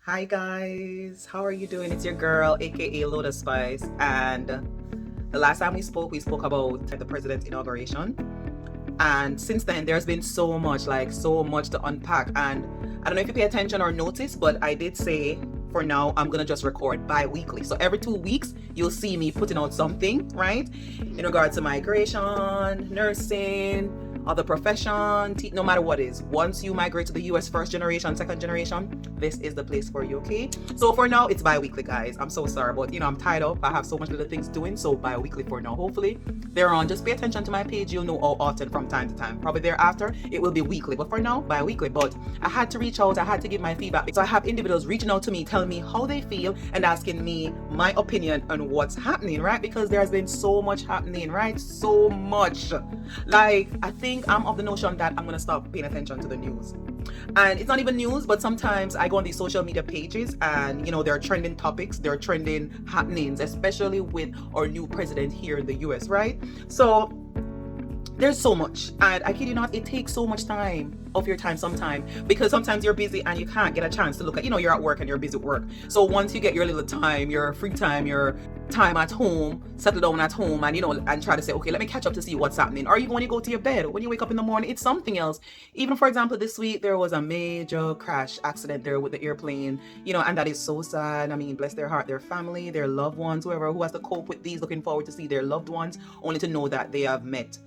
Hi guys, how are you doing? It's your girl, aka Lotus Spice, and the last time we spoke about the president's inauguration. And since then, there's been so much to unpack. And I don't know if you pay attention or notice, but I did say for now I'm gonna just record bi-weekly. So every 2 weeks, you'll see me putting out something, right? In regards to migration, nursing, other profession, no matter what it is. Once you migrate to the US first generation, second generation, this is the place for you, okay? So for now, it's bi-weekly, guys. I'm so sorry, but I'm tied up. I have so much little things doing, so bi-weekly for now. Hopefully, they're on. Just pay attention to my page. You'll know how often from time to time. Probably thereafter, it will be weekly, but for now, bi-weekly. But I had to reach out. I had to give my feedback. So I have individuals reaching out to me, telling me how they feel and asking me my opinion on what's happening, right? Because there has been so much happening, right? So much. Like, I think I'm of the notion that I'm gonna stop paying attention to the news. And it's not even news, but sometimes I go on these social media pages and there are trending topics, there are trending happenings, especially with our new president here in the US, right? So there's so much, and I kid you not, it takes so much time of your time sometimes, because sometimes you're busy and you can't get a chance to look at, you're at work and you're busy at work. So once you get your little time, your free time, your time at home, settle down at home, and and try to say, okay, let me catch up to see what's happening. Or even when you go to your bed, when you wake up in the morning, it's something else. Even for example, this week there was a major crash accident there with the airplane, and that is so sad. I mean, bless their heart, their family, their loved ones, whoever who has to cope with these, looking forward to see their loved ones, only to know that they have met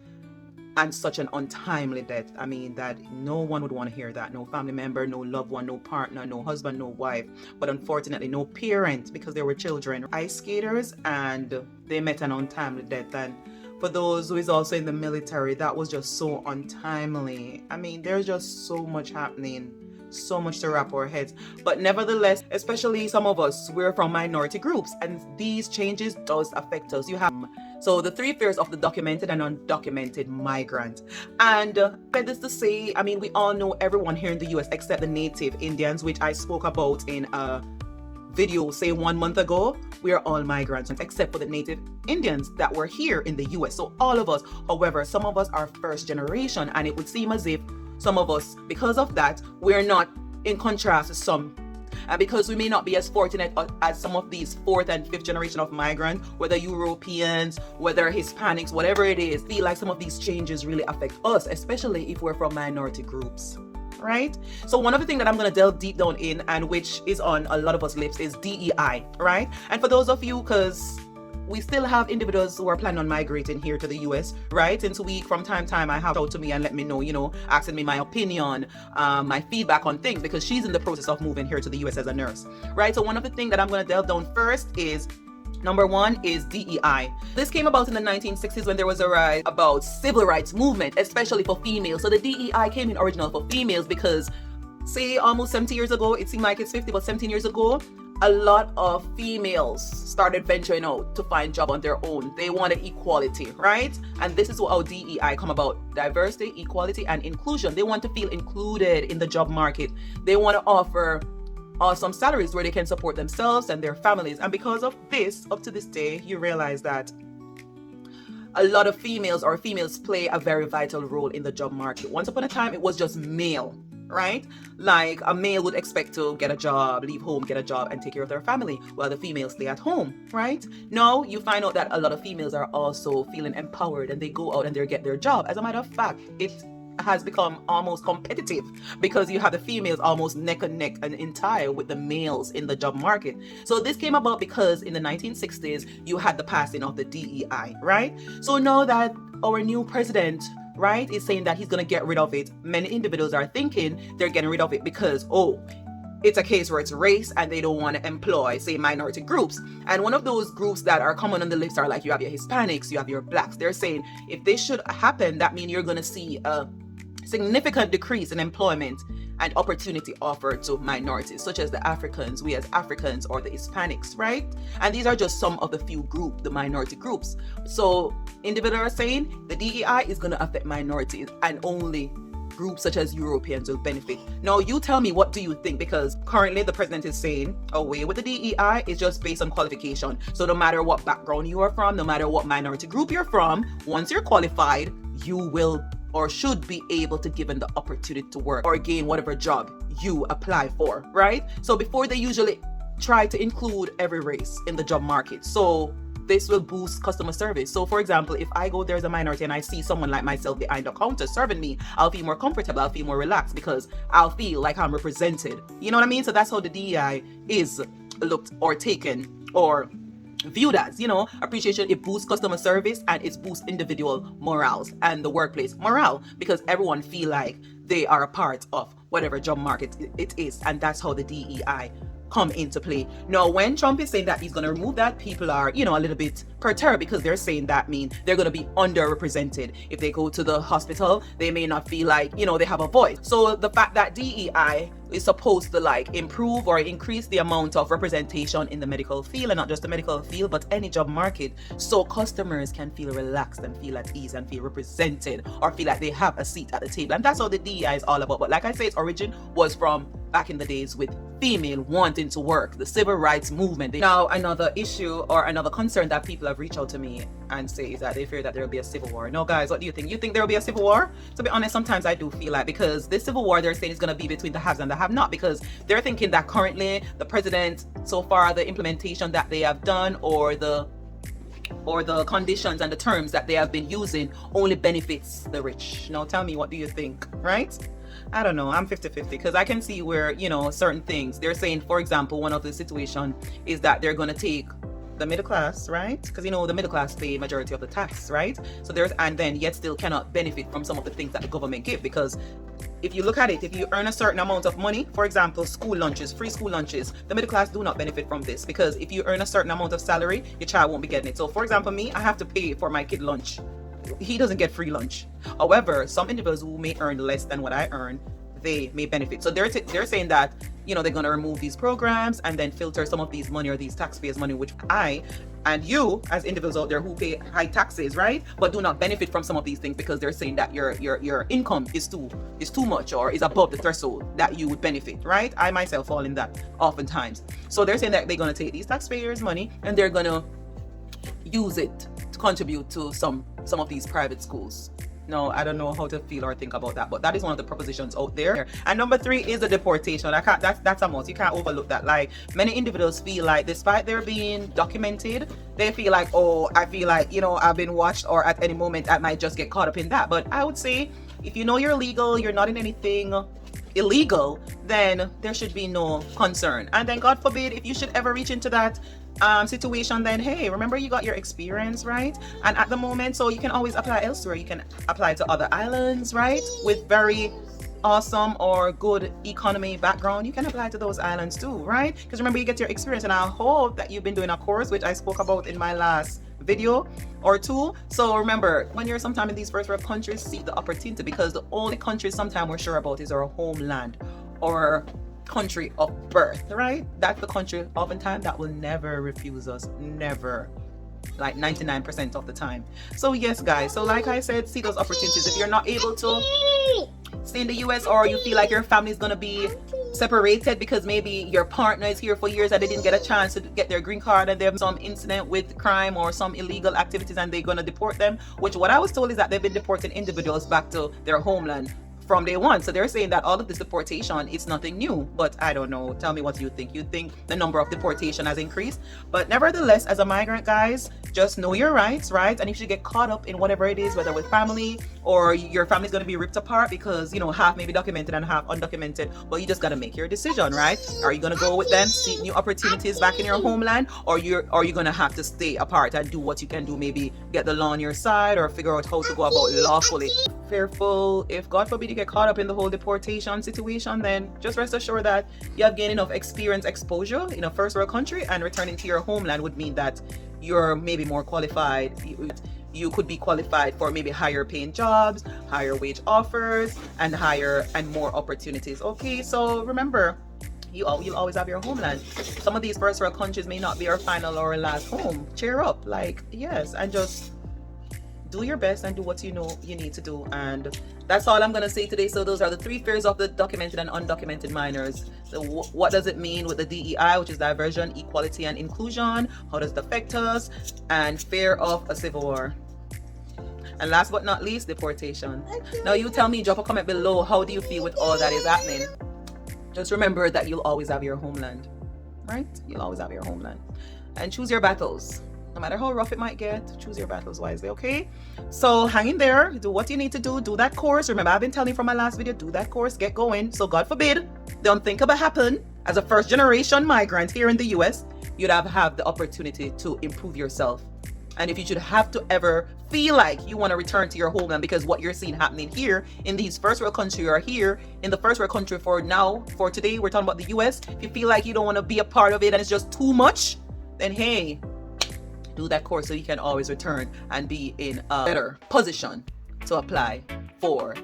and such an untimely death. I mean, that no one would want to hear that. No family member, no loved one, no partner, no husband, no wife, but unfortunately no parent, because they were children, ice skaters, and they met an untimely death. And for those who is also in the military, that was just so untimely. I mean, there's just so much happening, so much to wrap our heads. But nevertheless, especially some of us, we're from minority groups, and these changes does affect us. You have so the three fears of the documented and undocumented migrant. And this to say, I mean, we all know everyone here in the US except the native Indians, which I spoke about in a video, say 1 month ago. We are all migrants except for the native Indians that were here in the US. So all of us, however, some of us are first generation, and it would seem as if some of us, because of that, we're not, in contrast to some, and because we may not be as fortunate as some of these fourth and fifth generation of migrants, whether Europeans, whether Hispanics, whatever it is, feel like some of these changes really affect us, especially if we're from minority groups, right? So one of the things that I'm going to delve deep down in, and which is on a lot of us lips, is DEI, right? And for those of you, because we still have individuals who are planning on migrating here to the US, right? Since from time to time, I have out to me and let me know, asking me my opinion, my feedback on things, because she's in the process of moving here to the US as a nurse, right? So one of the things that I'm going to delve down first is, number one is DEI. This came about in the 1960s when there was a rise about civil rights movement, especially for females. So the DEI came in original for females because, say, almost 70 years ago, it seemed like it's 50, but 17 years ago, a lot of females started venturing out to find job on their own. They wanted equality, right? And this is how DEI come about: diversity, equality, and inclusion. They want to feel included in the job market. They want to offer awesome salaries where they can support themselves and their families. And because of this, up to this day, you realize that a lot of females play a very vital role in the job market. Once upon a time, it was just male, right? Like a male would expect to get a job, leave home, get a job, and take care of their family, while the females stay at home, right? Now you find out that a lot of females are also feeling empowered, and they go out and they get their job. As a matter of fact, it has become almost competitive, because you have the females almost neck and neck and in tie with the males in the job market. So this came about because in the 1960s, you had the passing of the DEI, right? So now that our new president, right, is saying that he's going to get rid of it, many individuals are thinking they're getting rid of it because, it's a case where it's race and they don't want to employ, say, minority groups. And one of those groups that are common on the list are, like, you have your Hispanics, you have your blacks. They're saying if this should happen, that means you're going to see a significant decrease in employment and opportunity offered to minorities, such as the Africans, we as Africans, or the Hispanics, right? And these are just some of the few groups, the minority groups. So individuals are saying the DEI is going to affect minorities, and only groups such as Europeans will benefit. Now, you tell me, what do you think? Because currently the president is saying away with the DEI is just based on qualification. So no matter what background you are from, no matter what minority group you're from, once you're qualified, you will or should be able to given the opportunity to work or gain whatever job you apply for, right? So before they usually try to include every race in the job market. So this will boost customer service. So for example, if I go there as a minority and I see someone like myself behind the counter serving me, I'll feel more comfortable, I'll feel more relaxed because I'll feel like I'm represented. You know what I mean? So that's how the DEI is looked or taken or viewed as, appreciation. It boosts customer service and it boosts individual morals and the workplace morale because everyone feel like they are a part of whatever job market it is. And that's how the DEI come into play. Now, when Trump is saying that he's going to remove that, people are, a little bit perturbed because they're saying that mean they're going to be underrepresented. If they go to the hospital, they may not feel like, they have a voice. So the fact that DEI is supposed to improve or increase the amount of representation in the medical field, and not just the medical field, but any job market, so customers can feel relaxed and feel at ease and feel represented or feel like they have a seat at the table. And that's what the DEI is all about. But like I say, its origin was from back in the days with female wanting to work, the civil rights movement. Now, another issue or another concern that people have reached out to me and say is that they fear that there will be a civil war. No, guys, what do you think? You think there will be a civil war? To be honest, sometimes I do feel like, because this civil war they're saying is going to be between the haves and the have-not, because they're thinking that currently the president, so far, the implementation that they have done or the conditions and the terms that they have been using only benefits the rich. Now tell me, what do you think, right? I don't know. I'm 50-50 because I can see where, certain things they're saying. For example, one of the situation is that they're going to take the middle class, right? Because the middle class pay majority of the tax, right? So and then yet still cannot benefit from some of the things that the government give, because if you look at it, if you earn a certain amount of money, for example, school lunches, free school lunches, the middle class do not benefit from this, because if you earn a certain amount of salary, your child won't be getting it. So for example, me, I have to pay for my kid lunch. He doesn't get free lunch. However, some individuals who may earn less than what I earn, they may benefit. So they're saying that, they're going to remove these programs and then filter some of these money or these taxpayers' money, which I and you as individuals out there who pay high taxes, right, but do not benefit from some of these things, because they're saying that your income is too much or is above the threshold that you would benefit, right? I myself fall in that oftentimes. So they're saying that they're going to take these taxpayers' money and they're going to use it to contribute to some of these private schools. No, I don't know how to feel or think about that, but that is one of the propositions out there. And number 3 is the deportation. That's a must. You can't overlook that. Like, many individuals feel like, despite their being documented, they feel like, oh, I feel like, I've been watched, or at any moment I might just get caught up in that. But I would say, if you're legal, you're not in anything illegal, then there should be no concern. And then God forbid, if you should ever reach into that situation, then hey, remember, you got your experience, right? And at the moment, so you can always apply elsewhere. You can apply to other islands, right, with very awesome or good economy background. You can apply to those islands too, right? Because remember, you get your experience. And I hope that you've been doing a course, which I spoke about in my last video or two. So remember, when you're sometime in these first world countries, seek the opportunity, because the only country sometimes we're sure about is our homeland or country of birth, right? That's the country oftentimes that will never refuse us, never, like 99% of the time. So yes, guys, so like I said, see those opportunities. If you're not able to stay in the US, or you feel like your family is going to be separated because maybe your partner is here for years and they didn't get a chance to get their green card, and they have some incident with crime or some illegal activities and they're going to deport them, which what I was told is that they've been deporting individuals back to their homeland from day one. So they're saying that all of this deportation is nothing new, but I don't know. Tell me, what you think. You think the number of deportation has increased? But nevertheless, as a migrant, guys, just know your rights, right? And if you get caught up in whatever it is, whether with family or your family's going to be ripped apart because, half may be documented and half undocumented, but you just got to make your decision, right? Are you going to go with them, seek new opportunities back in your homeland, or are you going to have to stay apart and do what you can do, maybe get the law on your side or figure out how to go about lawfully? Fearful, if God forbid you get caught up in the whole deportation situation, then just rest assured that you have gained enough experience, exposure in a first world country, and returning to your homeland would mean that you're maybe more qualified. You could be qualified for maybe higher paying jobs, higher wage offers, and higher and more opportunities. Okay, so remember, you'll always have your homeland. Some of these first world countries may not be our final or our last home. Cheer up, yes, and just do your best and do what you know you need to do. And that's all I'm going to say today. So those are the 3 fears of the documented and undocumented minors. So what does it mean with the DEI, which is diversion, equality, and inclusion? How does it affect us? And fear of a civil war. And last but not least, deportation. Now you tell me, drop a comment below, how do you feel with all that is happening? Just remember that you'll always have your homeland, right? You'll always have your homeland. And choose your battles. No matter how rough it might get, choose your battles wisely, okay? So hang in there, do what you need to do that course. Remember, I've been telling you from my last video, do that course, get going. So God forbid, the unthinkable happen. As a first generation migrant here in the US, you'd have the opportunity to improve yourself. And if you should have to ever feel like you want to return to your homeland because what you're seeing happening here in these first world country, you are here in the first world country for today, we're talking about the US. If you feel like you don't want to be a part of it and it's just too much, then hey, do that course so you can always return and be in a better position to apply for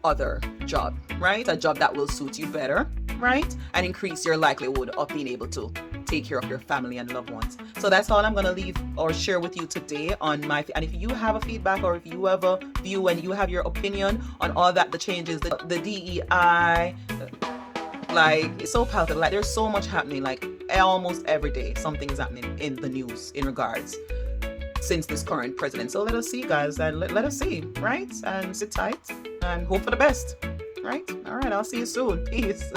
other job, right? A job that will suit you better, right? And increase your likelihood of being able to take care of your family and loved ones. So that's all I'm going to leave or share with you today on my, and if you have a feedback or if you have a view and you have your opinion on all that, the changes, the DEI, like it's so powerful, like there's so much happening, like almost every day something is happening in the news in regards since this current president. So let us see, guys, and let us see, right? And sit tight and hope for the best, right? All right, I'll see you soon. Peace.